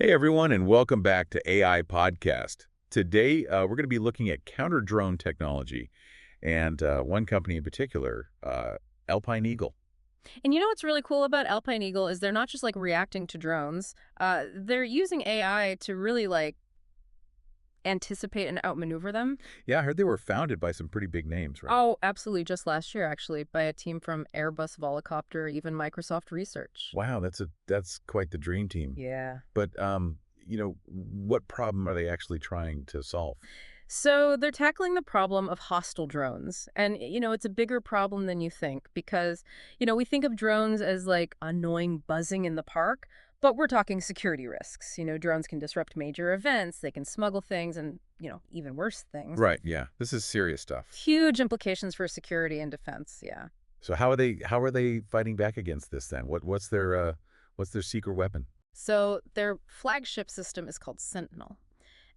Hey everyone, and welcome back to AI Podcast. Today, we're going to be looking at counter-drone technology, and one company in particular, Alpine Eagle. And you know what's really cool about Alpine Eagle is they're not just like reacting to drones. They're using AI to really like anticipate and outmaneuver them. Yeah, I heard they were founded by some pretty big names, right? Oh, absolutely. Just last year, actually, by a team from Airbus, Volocopter, even Microsoft Research. Wow, that's quite the dream team. Yeah. But what problem are they actually trying to solve? So they're tackling the problem of hostile drones. And, it's a bigger problem than you think because, we think of drones as like annoying buzzing in the park, but we're talking security risks. Drones can disrupt major events, they can smuggle things, and, even worse things. Right, yeah, this is serious stuff. Huge implications for security and defense. Yeah. So how are they fighting back against this then? What's their secret weapon? So their flagship system is called Sentinel.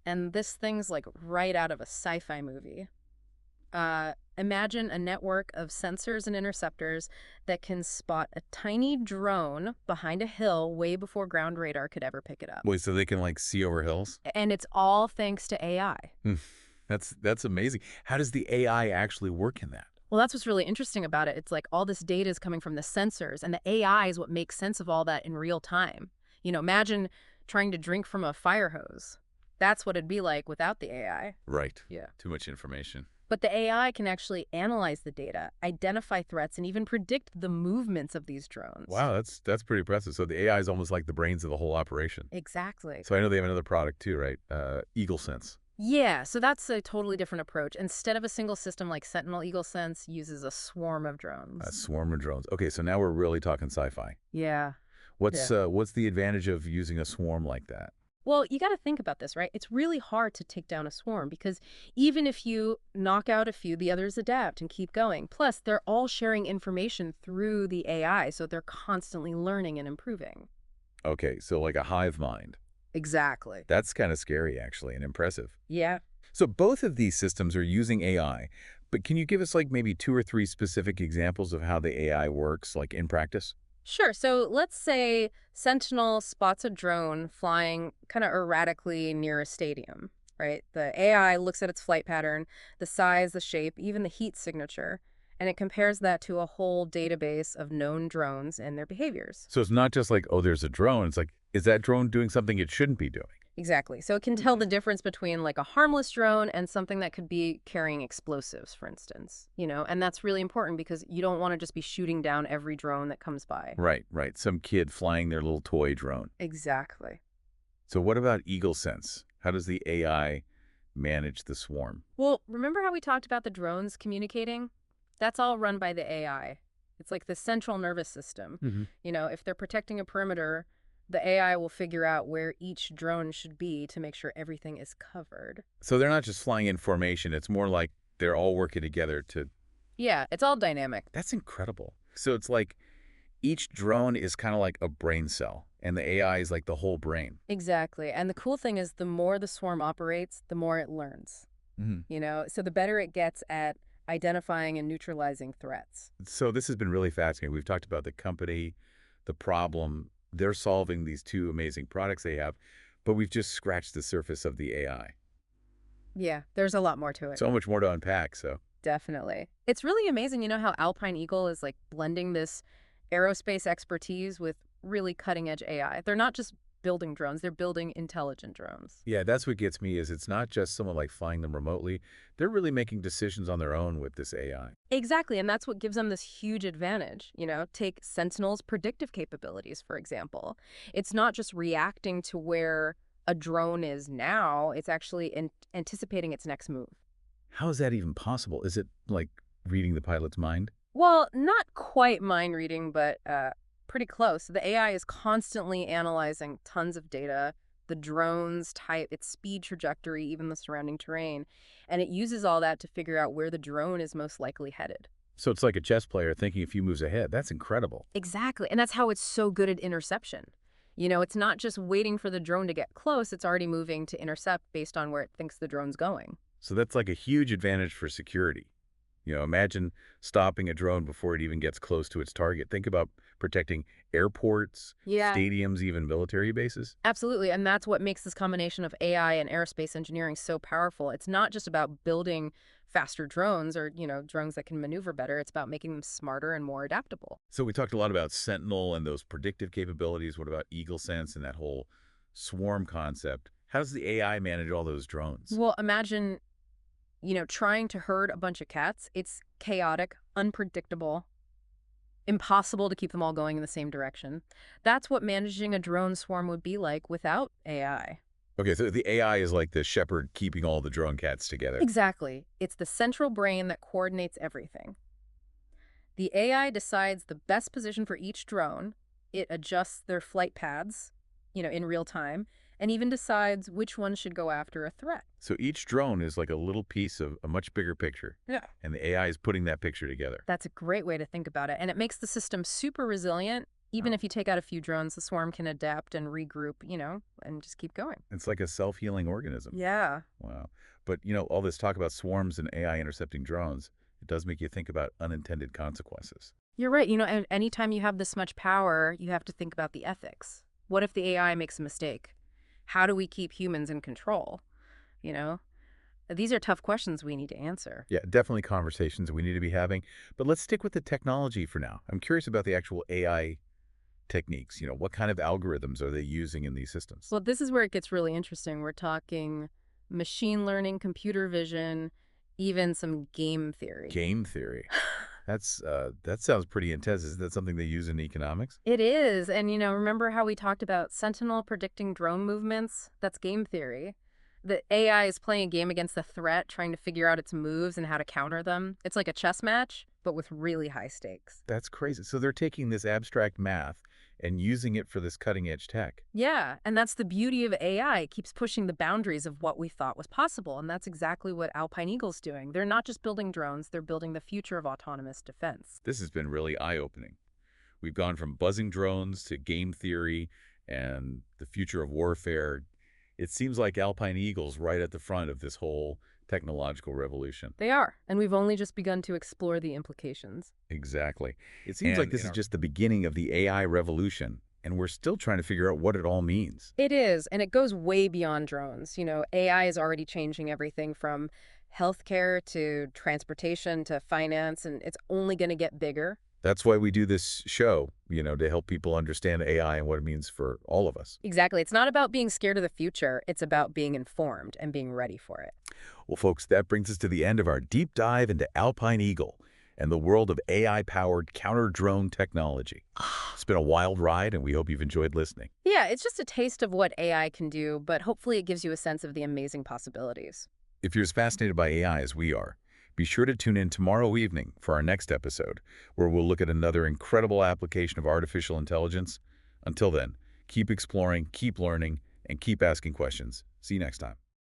And this thing's like right out of a sci fi movie. Imagine a network of sensors and interceptors that can spot a tiny drone behind a hill way before ground radar could ever pick it up. Wait, so they can like see over hills? And it's all thanks to AI. Hmm. That's amazing. How does the AI actually work in that? Well, that's what's really interesting about it. It's like all this data is coming from the sensors, and the AI is what makes sense of all that in real time. Imagine trying to drink from a fire hose. That's what it'd be like without the AI. Right. Yeah. Too much information. But the AI can actually analyze the data, identify threats, and even predict the movements of these drones. Wow, that's pretty impressive. So the AI is almost like the brains of the whole operation. Exactly. So I know they have another product too, right? Eagle Sense. Yeah, so that's a totally different approach. Instead of a single system like Sentinel, Eagle Sense uses a swarm of A drones. swarm of drones. Okay, so now we're really talking sci-fi. Yeah. What's Yeah. uh, what's the advantage of using a swarm like that? Well, you got to think about this, right? It's really hard to take down a swarm because even if you knock out a few, the others adapt and keep going. Plus, they're all sharing information through the AI, so they're constantly learning and improving. Okay, so like a hive mind. Exactly. That's kind of scary, actually, and impressive. Yeah. So both of these systems are using AI, but can you give us like maybe two or three specific examples of how the AI works, like in practice? Sure. So let's say Sentinel spots a drone flying kind of erratically near a stadium, right? The AI looks at its flight pattern, the size, the shape, even the heat signature, and it compares that to a whole database of known drones and their behaviors. So it's not just like, oh, there's a drone. It's like, is that drone doing something it shouldn't be doing? Exactly. So it can tell the difference between like a harmless drone and something that could be carrying explosives, for instance, and that's really important because you don't want to just be shooting down every drone that comes by. Right, right. Some kid flying their little toy drone. Exactly. So what about Eagle Sense? How does the AI manage the swarm? Well, remember how we talked about the drones communicating? That's all run by the AI. It's like the central nervous system. Hmm. If they're protecting a perimeter, the AI will figure out where each drone should be to make sure everything is covered. So they're not just flying in formation. It's more like they're all working together to... Yeah, it's all dynamic. That's incredible. So it's like each drone is kind of like a brain cell, and the AI is like the whole brain. Exactly. And the cool thing is the more the swarm operates, the more it learns. Mhm. So the better it gets at identifying and neutralizing threats. So this has been really fascinating. We've talked about the company, the problem. They're solving these two amazing products they have, but we've just scratched the surface of the AI. Yeah, there's a lot more to it. So much more to unpack. So Definitely. It's really amazing, how Alpine Eagle is like blending this aerospace expertise with really cutting edge AI. They're not just building drones, they're building intelligent drones. yeah, that's what gets me is it's not just someone like flying them remotely. They're really making decisions on their own with this AI. Exactly, and that's what gives them this huge advantage. Take Sentinel's predictive capabilities, for example. It's not just reacting to where a drone is now, it's actually anticipating its next move. How is that even possible? Is it like reading the pilot's mind? Well, not quite mind reading, but pretty close. The AI is constantly analyzing tons of data, the drone's type, its speed trajectory, even the surrounding terrain, and it uses all that to figure out where the drone is most likely headed. So it's like a chess player thinking a few moves ahead. That's incredible. Exactly. And that's how it's so good at interception. It's not just waiting for the drone to get close, it's already moving to intercept based on where it thinks the drone's going. So that's like a huge advantage for security. Imagine stopping a drone before it even gets close to its target. Think about protecting airports, Yeah. stadiums, even military bases. Absolutely, and that's what makes this combination of AI and aerospace engineering so powerful. It's not just about building faster drones or, drones that can maneuver better. It's about making them smarter and more adaptable. So we talked a lot about Sentinel and those predictive capabilities. What about Eagle Sense and that whole swarm concept? How does the AI manage all those drones? Well, imagine, trying to herd a bunch of cats. It's chaotic, unpredictable, impossible to keep them all going in the same direction. That's what managing a drone swarm would be like without AI. Okay, so the AI is like the shepherd keeping all the drone cats together. Exactly. It's the central brain that coordinates everything. The AI decides the best position for each drone. It adjusts their flight paths, in real time, and even decides which one should go after a threat. So each drone is like a little piece of a much bigger picture, Yeah. and the AI is putting that picture together. That's a great way to think about it. And it makes the system super resilient. Even if you take out a few drones, the swarm can adapt and regroup, and just keep going. It's like a self-healing organism. Yeah. Wow. But, all this talk about swarms and AI intercepting drones, it does make you think about unintended consequences. You're right. Anytime you have this much power, you have to think about the ethics. What if the AI makes a mistake? How do we keep humans in control? You know, these are tough questions we need to answer. Yeah, definitely conversations we need to be having. But let's stick with the technology for now. I'm curious about the actual AI techniques. What kind of algorithms are they using in these systems? Well, this is where it gets really interesting. We're talking machine learning, computer vision, even some game theory. Game theory. That sounds pretty intense. Is that something they use in economics? It is. And, remember how we talked about Sentinel predicting drone movements? That's game theory. The AI is playing a game against the threat, trying to figure out its moves and how to counter them. It's like a chess match, but with really high stakes. That's crazy. So they're taking this abstract math and using it for this cutting-edge tech. Yeah, and that's the beauty of AI. It keeps pushing the boundaries of what we thought was possible, and that's exactly what Alpine Eagle's doing. They're not just building drones, they're building the future of autonomous defense. This has been really eye-opening. We've gone from buzzing drones to game theory and the future of warfare. It seems like Alpine Eagle's right at the front of this whole technological revolution. They are, and we've only just begun to explore the implications. Exactly. It seems like this is just the beginning of the AI revolution, and we're still trying to figure out what it all means. It is, and it goes way beyond drones. AI is already changing everything from healthcare to transportation to finance, and it's only going to get bigger. That's why we do this show, to help people understand AI and what it means for all of us. Exactly. It's not about being scared of the future. It's about being informed and being ready for it. Well, folks, that brings us to the end of our deep dive into Alpine Eagle and the world of AI-powered counter-drone technology. It's been a wild ride, and we hope you've enjoyed listening. Yeah, it's just a taste of what AI can do, but hopefully it gives you a sense of the amazing possibilities. If you're as fascinated by AI as we are, be sure to tune in tomorrow evening for our next episode, where we'll look at another incredible application of artificial intelligence. Until then, keep exploring, keep learning, and keep asking questions. See you next time.